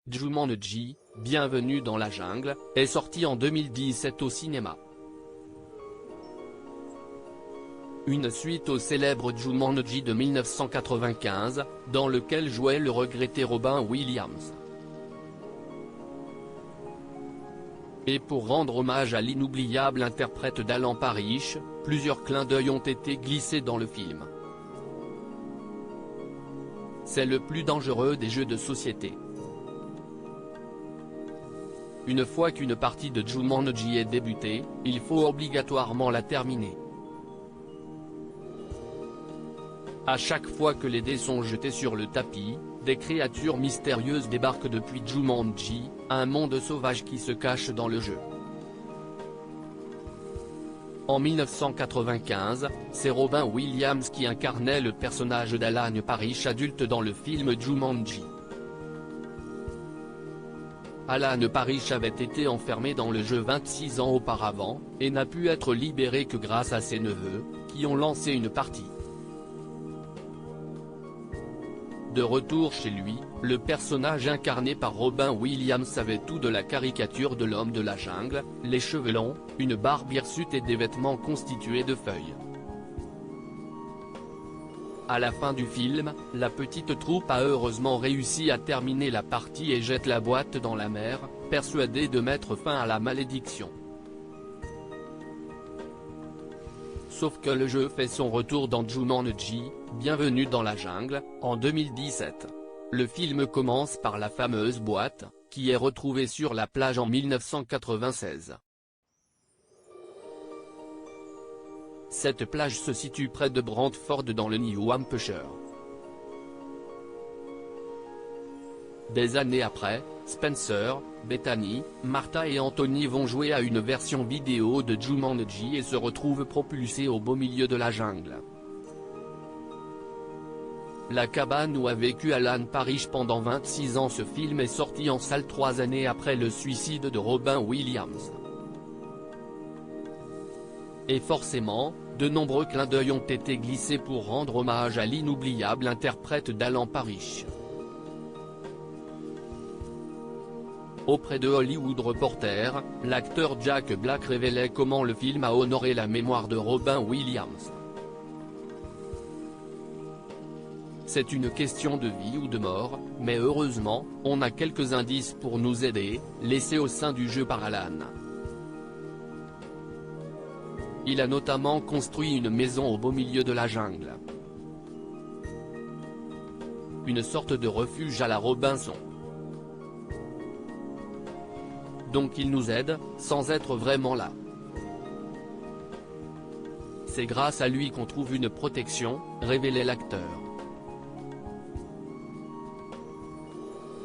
Jumanji, Bienvenue dans la jungle, est sorti en 2017 au cinéma. Une suite au célèbre Jumanji de 1995, dans lequel jouait le regretté Robin Williams. Et pour rendre hommage à l'inoubliable interprète d'Alan Parrish, plusieurs clins d'œil ont été glissés dans le film. C'est le plus dangereux des jeux de société. Une fois qu'une partie de Jumanji est débutée, il faut obligatoirement la terminer. À chaque fois que les dés sont jetés sur le tapis, des créatures mystérieuses débarquent depuis Jumanji, un monde sauvage qui se cache dans le jeu. En 1995, c'est Robin Williams qui incarnait le personnage d'Alan Parrish adulte dans le film Jumanji. Alan Parrish avait été enfermé dans le jeu 26 ans auparavant, et n'a pu être libéré que grâce à ses neveux, qui ont lancé une partie. De retour chez lui, le personnage incarné par Robin Williams avait tout de la caricature de l'homme de la jungle, les cheveux longs, une barbe hirsute et des vêtements constitués de feuilles. À la fin du film, la petite troupe a heureusement réussi à terminer la partie et jette la boîte dans la mer, persuadée de mettre fin à la malédiction. Sauf que le jeu fait son retour dans Jumanji, Bienvenue dans la jungle, en 2017. Le film commence par la fameuse boîte, qui est retrouvée sur la plage en 1996. Cette plage se situe près de Brantford dans le New Hampshire. Des années après, Spencer, Bethany, Martha et Anthony vont jouer à une version vidéo de Jumanji et se retrouvent propulsés au beau milieu de la jungle. La cabane où a vécu Alan Parrish pendant 26 ans. Ce film est sorti en salle 3 années après le suicide de Robin Williams. Et forcément, de nombreux clins d'œil ont été glissés pour rendre hommage à l'inoubliable interprète d'Alan Parrish. Auprès de Hollywood Reporter, l'acteur Jack Black révélait comment le film a honoré la mémoire de Robin Williams. C'est une question de vie ou de mort, mais heureusement, on a quelques indices pour nous aider, laissés au sein du jeu par Alan. Il a notamment construit une maison au beau milieu de la jungle. Une sorte de refuge à la Robinson. Donc il nous aide, sans être vraiment là. C'est grâce à lui qu'on trouve une protection, révélait l'acteur.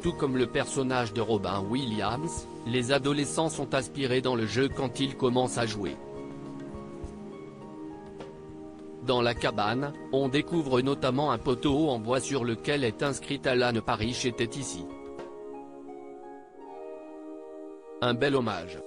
Tout comme le personnage de Robin Williams, les adolescents sont inspirés dans le jeu quand ils commencent à jouer. Dans la cabane, on découvre notamment un poteau en bois sur lequel est inscrit Alan Parrish était ici. Un bel hommage.